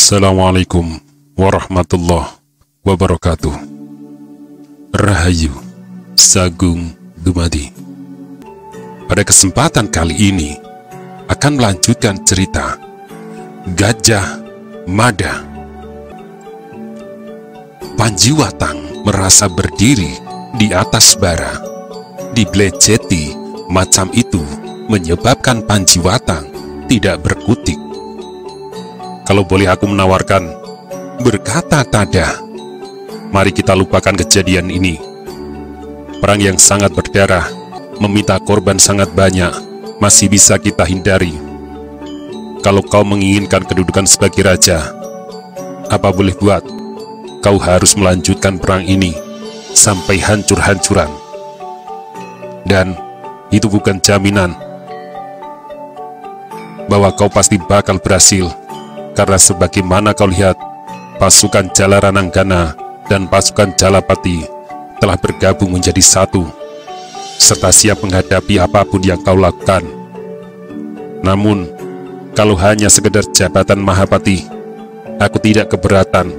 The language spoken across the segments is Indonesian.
Assalamualaikum warahmatullahi wabarakatuh. Rahayu Sagung Dumadi. Pada kesempatan kali ini akan melanjutkan cerita Gajah Mada. Panjiwatang merasa berdiri di atas bara, dibelejeti macam itu menyebabkan Panjiwatang tidak berkutik. Kalau boleh aku menawarkan, berkata Tada, mari kita lupakan kejadian ini. Perang yang sangat berdarah, meminta korban sangat banyak, masih bisa kita hindari. Kalau kau menginginkan kedudukan sebagai raja, apa boleh buat, kau harus melanjutkan perang ini sampai hancur-hancuran. Dan itu bukan jaminan bahwa kau pasti bakal berhasil. Karena sebagaimana kau lihat, pasukan Jalarananggana dan pasukan Jalapati telah bergabung menjadi satu, serta siap menghadapi apapun yang kau lakukan. Namun, kalau hanya sekedar jabatan Mahapati, aku tidak keberatan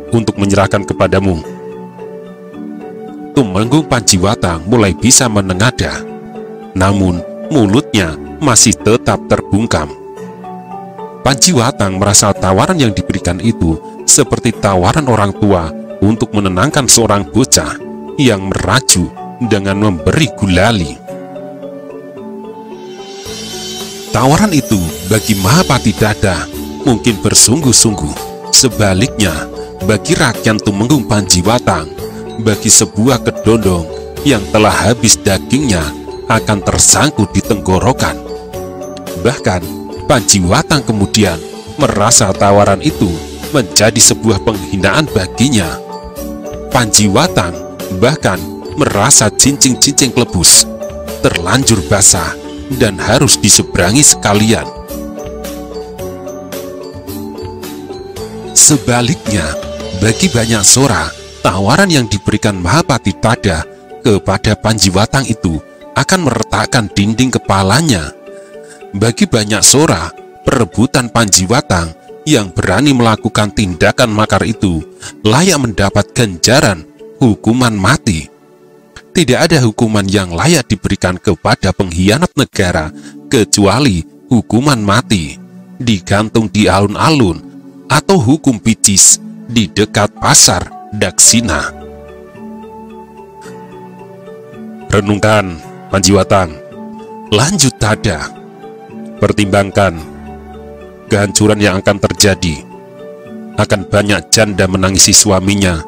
untuk menyerahkan kepadamu. Tumenggung Panjiwatang mulai bisa menengadah, namun mulutnya masih tetap terbungkam. Panjiwatang merasa tawaran yang diberikan itu seperti tawaran orang tua untuk menenangkan seorang bocah yang merajuk dengan memberi gulali. Tawaran itu bagi Mahapati Dada mungkin bersungguh-sungguh. Sebaliknya, bagi rakyat Tumenggung Panjiwatang, bagi sebuah kedondong yang telah habis dagingnya akan tersangkut di tenggorokan. Bahkan Panjiwatang kemudian merasa tawaran itu menjadi sebuah penghinaan baginya. Panjiwatang bahkan merasa cincing-cincing klebus terlanjur basah dan harus diseberangi sekalian. Sebaliknya, bagi banyak sora, tawaran yang diberikan Mahapati Tada kepada Panjiwatang itu akan meretakkan dinding kepalanya. Bagi banyak sora, perebutan Panjiwatang yang berani melakukan tindakan makar itu layak mendapat ganjaran hukuman mati. Tidak ada hukuman yang layak diberikan kepada pengkhianat negara kecuali hukuman mati, digantung di alun-alun atau hukum picis di dekat pasar Daksina. Renungkan, Panjiwatang, lanjut Tada. Pertimbangkan kehancuran yang akan terjadi. Akan banyak janda menangisi suaminya,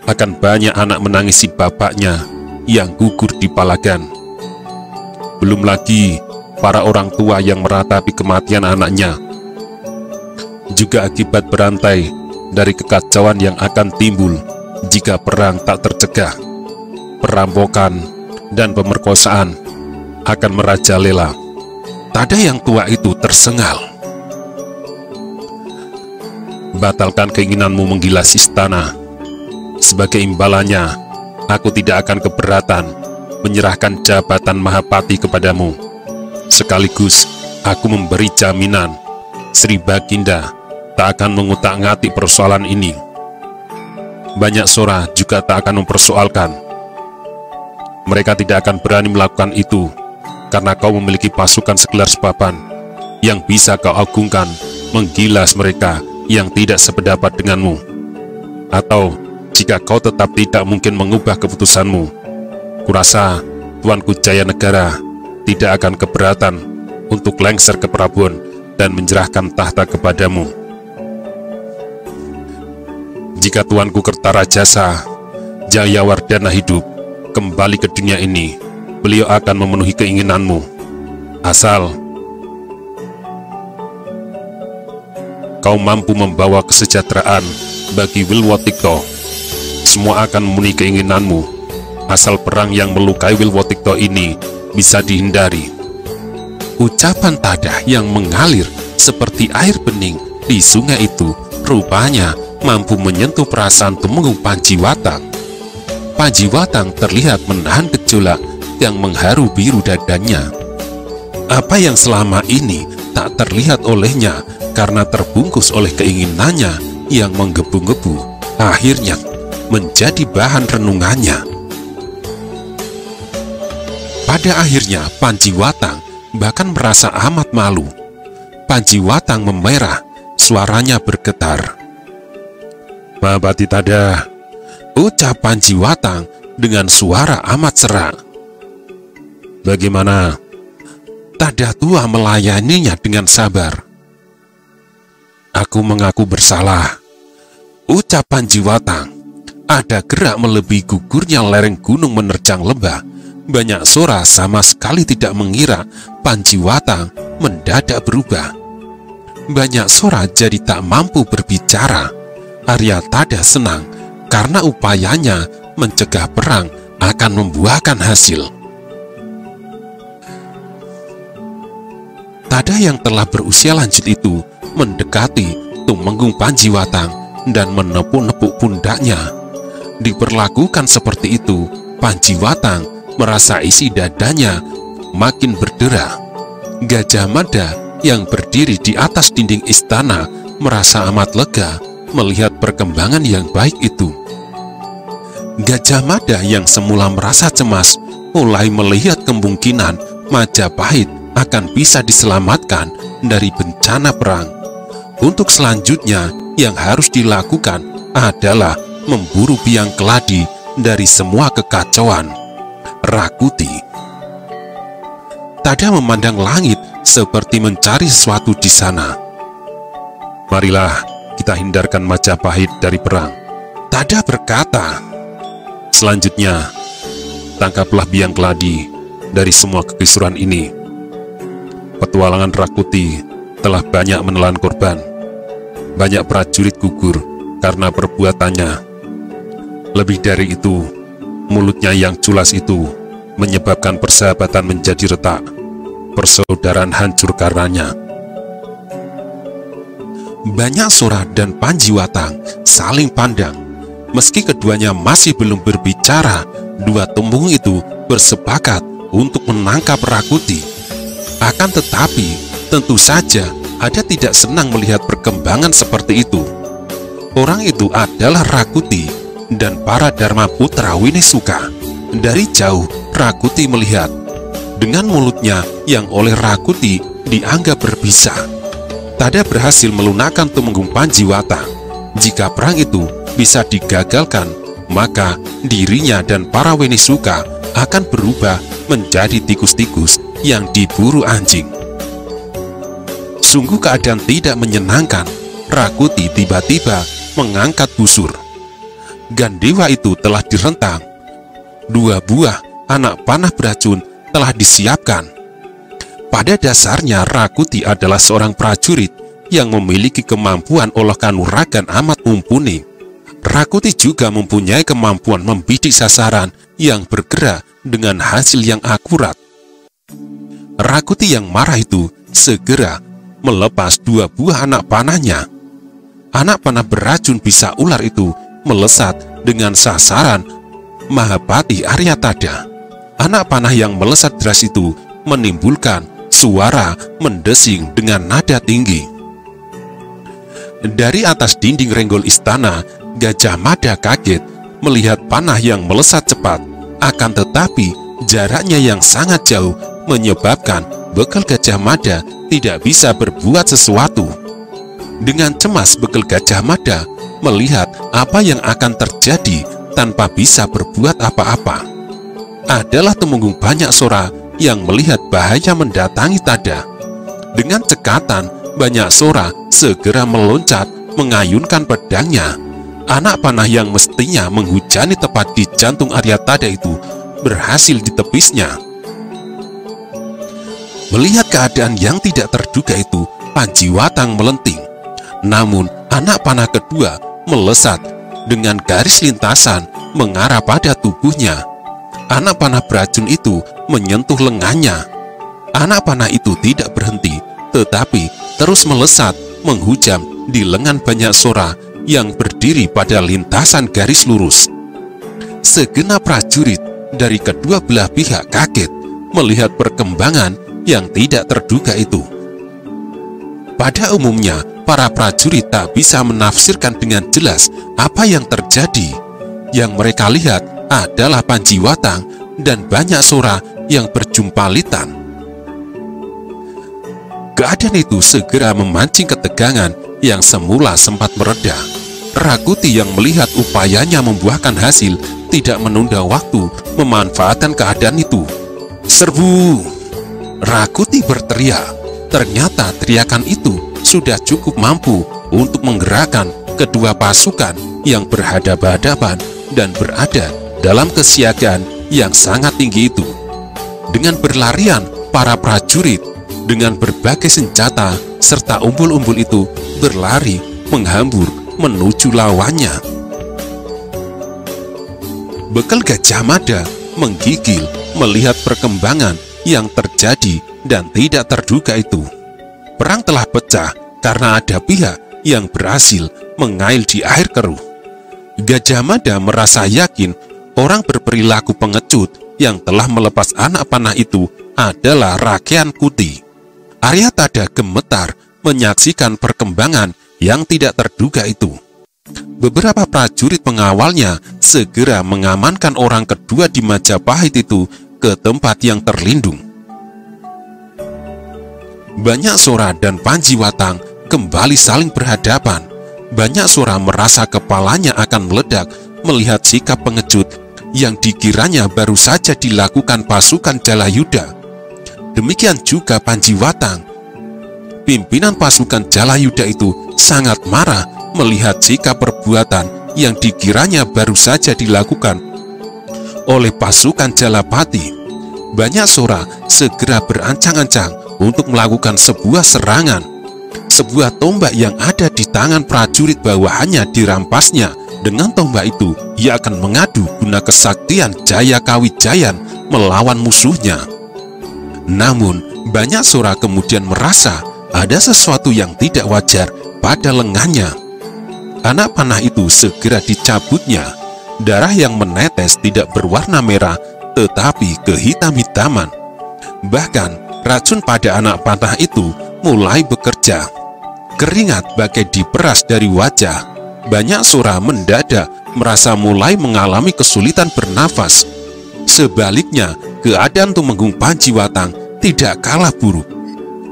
akan banyak anak menangisi bapaknya yang gugur di Palagan. Belum lagi para orang tua yang meratapi kematian anaknya. Juga akibat berantai dari kekacauan yang akan timbul jika perang tak tercegah. Perampokan dan pemerkosaan akan merajalela. Tada yang tua itu tersengal. Batalkan keinginanmu menggilas istana. Sebagai imbalannya, aku tidak akan keberatan menyerahkan jabatan Mahapati kepadamu. Sekaligus, aku memberi jaminan Sri Baginda tak akan mengutak-ngatik persoalan ini. Banyak sora juga tak akan mempersoalkan. Mereka tidak akan berani melakukan itu karena kau memiliki pasukan sekelas papan yang bisa kau agungkan menggilas mereka yang tidak sependapat denganmu. Atau jika kau tetap tidak mungkin mengubah keputusanmu, kurasa Tuanku Jayanegara tidak akan keberatan untuk lengser ke Prabon dan menyerahkan tahta kepadamu. Jika Tuanku Kertarajasa Jayawardhana hidup kembali ke dunia ini, beliau akan memenuhi keinginanmu, asal kau mampu membawa kesejahteraan bagi Wilwotikto. Semua akan memenuhi keinginanmu, asal perang yang melukai Wilwotikto ini bisa dihindari. Ucapan Tada yang mengalir seperti air bening di sungai itu rupanya mampu menyentuh perasaan Tumenggung Panjiwatang. Panjiwatang terlihat menahan gejolak yang mengharu biru dadanya. Apa yang selama ini tak terlihat olehnya karena terbungkus oleh keinginannya yang menggebu-gebu, akhirnya menjadi bahan renungannya. Pada akhirnya Panjiwatang bahkan merasa amat malu. Panjiwatang memerah, suaranya bergetar. "Mahapati Tada," ucap Panjiwatang dengan suara amat serak. "Bagaimana?" Tada tua melayaninya dengan sabar. "Aku mengaku bersalah," ucap Panjiwatang. Ada gerak melebihi gugurnya lereng gunung menerjang lembah. Banyak Sora sama sekali tidak mengira Panjiwatang mendadak berubah. Banyak Sora jadi tak mampu berbicara. Arya Tada senang karena upayanya mencegah perang akan membuahkan hasil. Tada yang telah berusia lanjut itu mendekati Tumenggung Panjiwatang dan menepuk-nepuk pundaknya. Diperlakukan seperti itu, Panjiwatang merasa isi dadanya makin berderak. Gajah Mada yang berdiri di atas dinding istana merasa amat lega melihat perkembangan yang baik itu. Gajah Mada yang semula merasa cemas mulai melihat kemungkinan Majapahit akan bisa diselamatkan dari bencana perang. Untuk selanjutnya yang harus dilakukan adalah memburu biang keladi dari semua kekacauan. Rakuti. Tada memandang langit seperti mencari sesuatu di sana. "Marilah kita hindarkan Majapahit dari perang," Tada berkata. "Selanjutnya, tangkaplah biang keladi dari semua kekisuran ini. Petualangan Rakuti telah banyak menelan korban. Banyak prajurit gugur karena perbuatannya. Lebih dari itu, mulutnya yang culas itu menyebabkan persahabatan menjadi retak. Persaudaraan hancur karenanya." Banyak Sora dan Panjiwatang saling pandang. Meski keduanya masih belum berbicara, dua tumenggung itu bersepakat untuk menangkap Rakuti. Akan tetapi, tentu saja ada tidak senang melihat perkembangan seperti itu. Orang itu adalah Rakuti dan para Dharma Putra Winisuka. Dari jauh, Rakuti melihat. Dengan mulutnya yang oleh Rakuti dianggap berbisa, Tada berhasil melunakkan Tumenggung Panjiwatang. Jika perang itu bisa digagalkan, maka dirinya dan para Winisuka akan berubah menjadi tikus-tikus yang diburu anjing. Sungguh keadaan tidak menyenangkan. Rakuti tiba-tiba mengangkat busur. Gandewa itu telah direntang. 2 buah anak panah beracun telah disiapkan. Pada dasarnya Rakuti adalah seorang prajurit yang memiliki kemampuan olah kanuragan amat mumpuni. Rakuti juga mempunyai kemampuan membidik sasaran yang bergerak dengan hasil yang akurat. Rakuti yang marah itu segera melepas 2 buah anak panahnya. Anak panah beracun bisa ular itu melesat dengan sasaran Mahapati Arya Tada. Anak panah yang melesat deras itu menimbulkan suara mendesing dengan nada tinggi. Dari atas dinding renggol istana, Gajah Mada kaget melihat panah yang melesat cepat. Akan tetapi jaraknya yang sangat jauh menyebabkan bekal Gajah Mada tidak bisa berbuat sesuatu. Dengan cemas bekal Gajah Mada melihat apa yang akan terjadi tanpa bisa berbuat apa-apa. Adalah Tumenggung Banyak Sora yang melihat bahaya mendatangi Tada. Dengan cekatan, Banyak Sora segera meloncat mengayunkan pedangnya. Anak panah yang mestinya menghujani tepat di jantung Arya Tada itu berhasil ditepisnya. Melihat keadaan yang tidak terduga itu, Panjiwatang melenting. Namun, anak panah kedua melesat dengan garis lintasan mengarah pada tubuhnya. Anak panah beracun itu menyentuh lengannya. Anak panah itu tidak berhenti, tetapi terus melesat menghujam di lengan Banyak Sora yang berdiri pada lintasan garis lurus. Segenap prajurit dari kedua belah pihak kaget melihat perkembangan yang tidak terduga itu. Pada umumnya, para prajurit tak bisa menafsirkan dengan jelas apa yang terjadi. Yang mereka lihat adalah Panjiwatang dan banyak sora yang berjumpalitan. Keadaan itu segera memancing ketegangan yang semula sempat mereda. Rakuti yang melihat upayanya membuahkan hasil tidak menunda waktu memanfaatkan keadaan itu. "Serbu!" Rakuti berteriak. Ternyata teriakan itu sudah cukup mampu untuk menggerakkan kedua pasukan yang berhadapan-hadapan dan berada dalam kesiagaan yang sangat tinggi itu. Dengan berlarian, para prajurit dengan berbagai senjata serta umbul-umbul itu berlari menghambur menuju lawannya. Bekal Gajah Mada menggigil melihat perkembangan yang terjadi dan tidak terduga itu. Perang telah pecah karena ada pihak yang berhasil mengail di air keruh. Gajah Mada merasa yakin orang berperilaku pengecut yang telah melepas anak panah itu adalah Rakean Kuti. Aryatada gemetar menyaksikan perkembangan yang tidak terduga itu. Beberapa prajurit pengawalnya segera mengamankan orang kedua di Majapahit itu ke tempat yang terlindung. Banyak Sora dan Panjiwatang kembali saling berhadapan. Banyak Sora merasa kepalanya akan meledak melihat sikap pengecut yang dikiranya baru saja dilakukan pasukan Jalayuda. Demikian juga Panjiwatang. Pimpinan pasukan Jalayuda itu sangat marah melihat sikap perbuatan yang dikiranya baru saja dilakukan oleh pasukan Jalapati. Banyak Sora segera berancang-ancang untuk melakukan sebuah serangan. Sebuah tombak yang ada di tangan prajurit bawahannya dirampasnya. Dengan tombak itu, ia akan mengadu guna kesaktian Jaya Kawijayan melawan musuhnya. Namun, banyak Sora kemudian merasa ada sesuatu yang tidak wajar pada lengannya. Anak panah itu segera dicabutnya. Darah yang menetes tidak berwarna merah, tetapi kehitam-hitaman. Bahkan, racun pada anak panah itu mulai bekerja. Keringat bagai diperas dari wajah. Banyak Sora mendadak merasa mulai mengalami kesulitan bernafas. Sebaliknya, keadaan Tumenggung Panjiwatang tidak kalah buruk.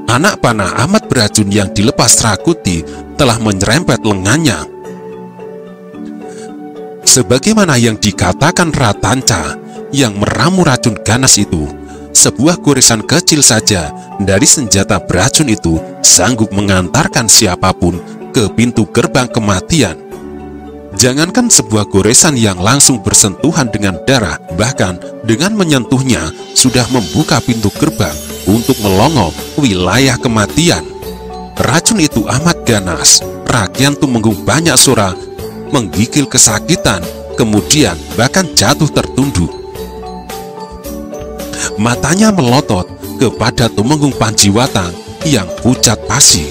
Anak panah amat beracun yang dilepas Rakuti telah menyerempet lengannya. Sebagaimana yang dikatakan Ratanca yang meramu racun ganas itu, sebuah goresan kecil saja dari senjata beracun itu sanggup mengantarkan siapapun ke pintu gerbang kematian. Jangankan sebuah goresan yang langsung bersentuhan dengan darah, bahkan dengan menyentuhnya sudah membuka pintu gerbang untuk melongo wilayah kematian. Racun itu amat ganas. Rakyat Tumenggung Banyak Sora menggigil kesakitan, kemudian bahkan jatuh tertunduk. Matanya melotot kepada Tumenggung Panjiwatang yang pucat pasi.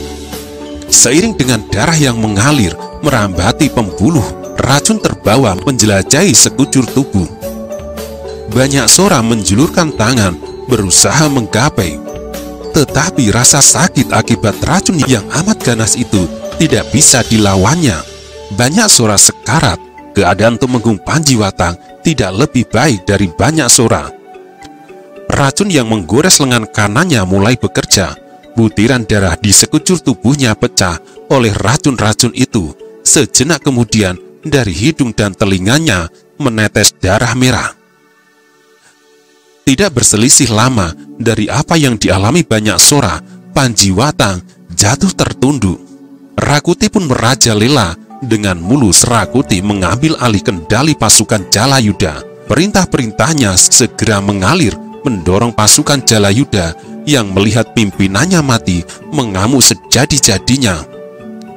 Seiring dengan darah yang mengalir merambati pembuluh, racun terbawa menjelajahi sekujur tubuh. Banyak Sora menjulurkan tangan berusaha menggapai, tetapi rasa sakit akibat racun yang amat ganas itu tidak bisa dilawannya. Banyak Sora sekarat. Keadaan Tumenggung Panjiwatang tidak lebih baik dari Banyak Sora. Racun yang menggores lengan kanannya mulai bekerja. Butiran darah di sekujur tubuhnya pecah oleh racun-racun itu. Sejenak kemudian, dari hidung dan telinganya menetes darah merah. Tidak berselisih lama dari apa yang dialami Banyak Sora, Panjiwatang jatuh tertunduk. Rakuti pun merajalela. Dengan mulus Rakuti mengambil alih kendali pasukan Jalayuda. Perintah-perintahnya segera mengalir mendorong pasukan Jalayuda yang melihat pimpinannya mati mengamuk sejadi-jadinya.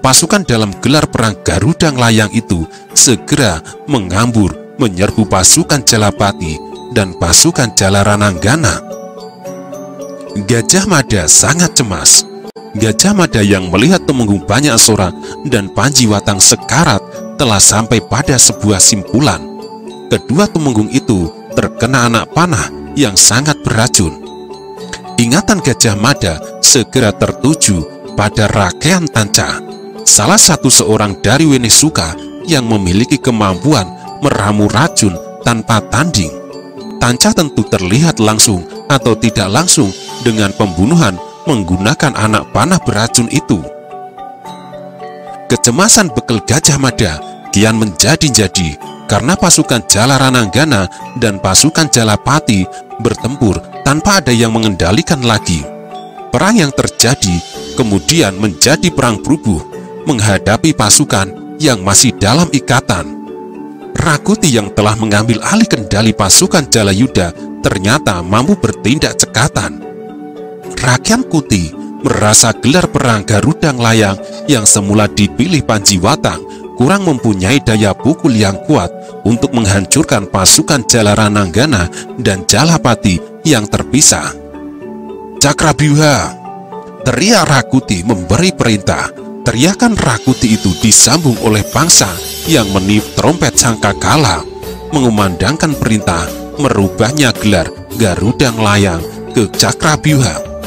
Pasukan dalam gelar perang Garuda Nglayang itu segera mengambur menyerbu pasukan Jalapati dan pasukan Jalarananggana. Gajah Mada sangat cemas. Gajah Mada yang melihat Tumenggung Banyak Sora dan Panjiwatang sekarat telah sampai pada sebuah simpulan. Kedua tumenggung itu terkena anak panah yang sangat beracun. Ingatan Gajah Mada segera tertuju kepada Rakean Tanca, salah satu seorang dari Wenesuka yang memiliki kemampuan meramu racun tanpa tanding. Tanca tentu terlihat langsung atau tidak langsung dengan pembunuhan menggunakan anak panah beracun itu. Kecemasan Bekel Gajah Mada kian menjadi-jadi karena pasukan Jalarananggana dan pasukan Jalapati bertempur tanpa ada yang mengendalikan lagi. Perang yang terjadi kemudian menjadi perang berubuh menghadapi pasukan yang masih dalam ikatan. Rakuti yang telah mengambil alih kendali pasukan Jalayuda ternyata mampu bertindak cekatan. Rakyat Kuti merasa gelar perang Garudang Layang yang semula dipilih Panjiwatang kurang mempunyai daya pukul yang kuat untuk menghancurkan pasukan Jalarananggana dan Jalapati yang terpisah. "Cakrabyuha!" teriak Rakuti memberi perintah. Teriakan Rakuti itu disambung oleh pangsa yang meniup trompet sangkakala, mengumandangkan perintah merubahnya gelar Garudang Layang ke Cakrabyuha.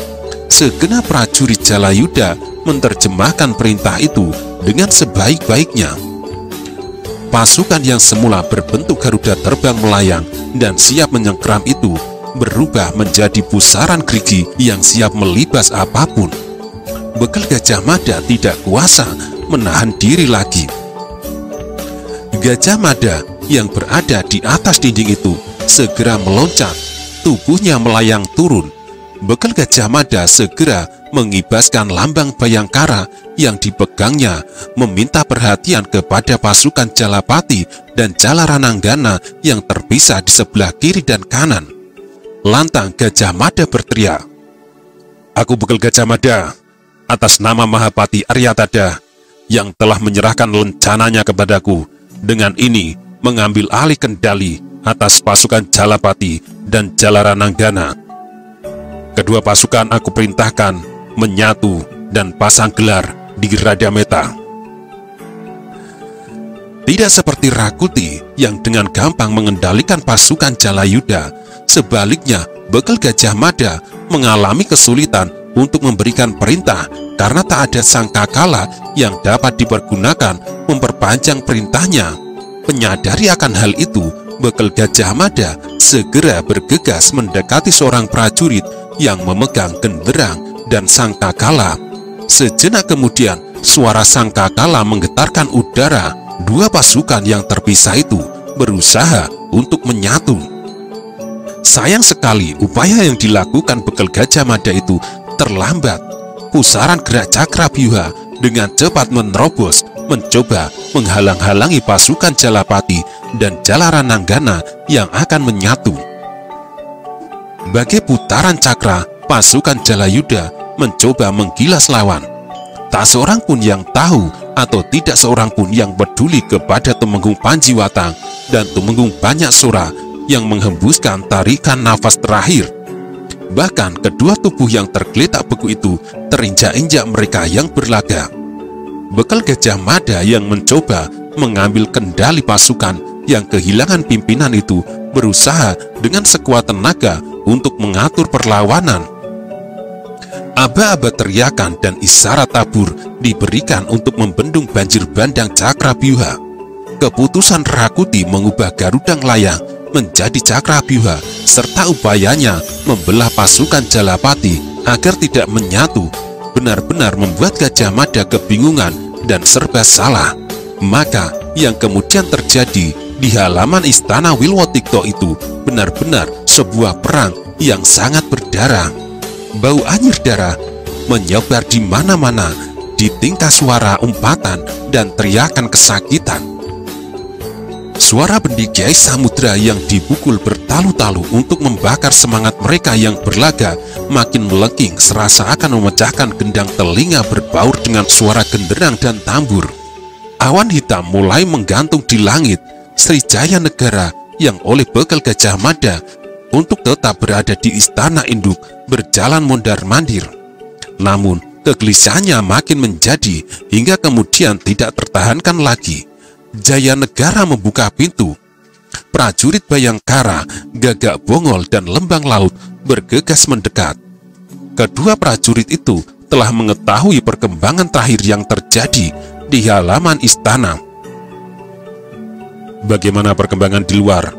Segenap prajurit Jalayuda menerjemahkan perintah itu dengan sebaik-baiknya. Pasukan yang semula berbentuk Garuda terbang melayang dan siap menyengkeram itu berubah menjadi pusaran gerigi yang siap melibas apapun. Bekel Gajah Mada tidak kuasa menahan diri lagi. Gajah Mada yang berada di atas dinding itu segera meloncat, tubuhnya melayang turun. Bekel Gajah Mada segera mengibaskan lambang Bayangkara yang dipegangnya, meminta perhatian kepada pasukan Jalapati dan Jalarananggana yang terpisah di sebelah kiri dan kanan. Lantang Gajah Mada berteriak, "Aku Bekel Gajah Mada, atas nama Mahapati Aryatada yang telah menyerahkan lencananya kepadaku, dengan ini mengambil alih kendali atas pasukan Jalapati dan Jalarananggana. Kedua pasukan aku perintahkan menyatu dan pasang gelar di Radameta." Tidak seperti Rakuti yang dengan gampang mengendalikan pasukan Jalayuda, sebaliknya Bekel Gajah Mada mengalami kesulitan untuk memberikan perintah karena tak ada sangkakala yang dapat dipergunakan memperpanjang perintahnya. Menyadari akan hal itu, Bekel Gajah Mada segera bergegas mendekati seorang prajurit yang memegang genderang dan sangkakala. Sejenak kemudian, suara sangkakala menggetarkan udara. Dua pasukan yang terpisah itu berusaha untuk menyatu. Sayang sekali upaya yang dilakukan Bekel Gajah Mada itu terlambat. Pusaran gerak Cakrabyuha dengan cepat menerobos, mencoba menghalang-halangi pasukan Jalapati dan Jalarananggana yang akan menyatu. Bagai putaran cakra, pasukan Jalayuda mencoba menggilas lawan. Tak seorang pun yang tahu atau tidak seorang pun yang peduli kepada Tumenggung Panjiwatang dan Tumenggung Banyak Sora yang menghembuskan tarikan nafas terakhir. Bahkan kedua tubuh yang tergeletak beku itu terinjak-injak mereka yang berlaga. Bekel Gajah Mada yang mencoba mengambil kendali pasukan yang kehilangan pimpinan itu berusaha dengan sekuat tenaga untuk mengatur perlawanan. Aba-aba teriakan dan isyarat tabur diberikan untuk membendung banjir bandang Cakrabyuha. Keputusan Rakuti mengubah Garudang Layang menjadi Cakrabyuha serta upayanya membelah pasukan Jalapati agar tidak menyatu benar-benar membuat Gajah Mada kebingungan dan serba salah. Maka yang kemudian terjadi di halaman istana Wilwotikto itu benar-benar sebuah perang yang sangat berdarah. Bau anyir darah menyebar di mana-mana, di tingkah suara umpatan dan teriakan kesakitan. Suara bendi Kiai Samudra yang dipukul bertalu-talu untuk membakar semangat mereka yang berlaga makin melengking serasa akan memecahkan gendang telinga berbaur dengan suara genderang dan tambur. Awan hitam mulai menggantung di langit. Srijaya Negara yang oleh Bekel Gajah Mada untuk tetap berada di istana induk berjalan mondar-mandir. Namun kegelisahannya makin menjadi hingga kemudian tidak tertahankan lagi. Jaya Negara membuka pintu. Prajurit Bayangkara, Gagak Bongol dan Lembang Laut bergegas mendekat. Kedua prajurit itu telah mengetahui perkembangan terakhir yang terjadi di halaman istana. Bagaimana perkembangan di luar?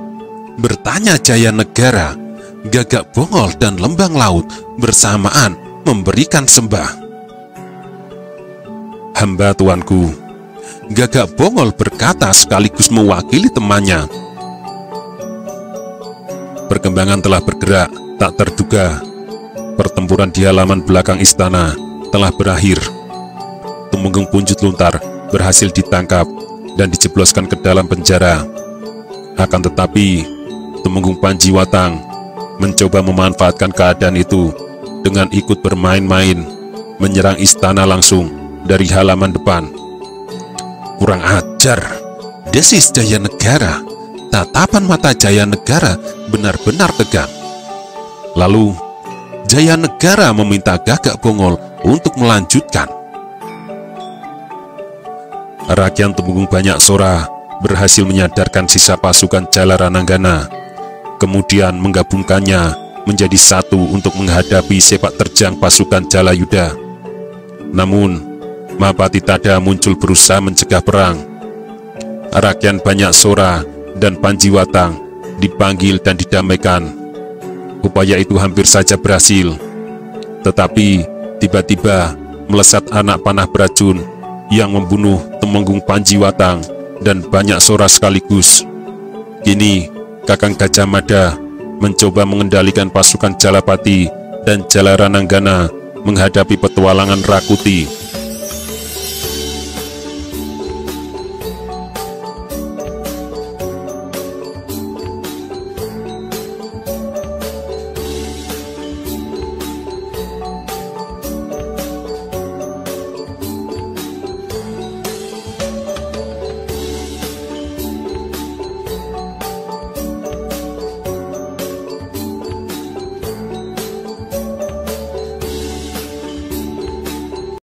Bertanya Jaya Negara. Gagak Bongol dan Lembang Laut bersamaan memberikan sembah. Hamba tuanku, Gagak Bongol berkata sekaligus mewakili temannya. Perkembangan telah bergerak tak terduga. Pertempuran di halaman belakang istana telah berakhir. Tumenggung Punjut Luntar berhasil ditangkap dan dijebloskan ke dalam penjara. Akan tetapi, Tumenggung Panjiwatang mencoba memanfaatkan keadaan itu dengan ikut bermain-main, menyerang istana langsung dari halaman depan. Kurang ajar, desis Jaya Negara. Tatapan mata Jaya Negara benar-benar tegang. Lalu, Jaya Negara meminta Gagak Bongol untuk melanjutkan. Rakyat Tumenggung Banyak Sora berhasil menyadarkan sisa pasukan Jalarananggana, kemudian menggabungkannya menjadi satu untuk menghadapi sepak terjang pasukan Jalayuda. Namun, Mahapati Tada muncul berusaha mencegah perang. Rakyat Banyak Sora dan Panjiwatang dipanggil dan didamaikan. Upaya itu hampir saja berhasil, tetapi tiba-tiba melesat anak panah beracun yang membunuh Tumenggung Panjiwatang dan Banyak Sora sekaligus. Kini, Kakang Gajah Mada mencoba mengendalikan pasukan Jalapati dan Jalarananggana menghadapi petualangan Rakuti.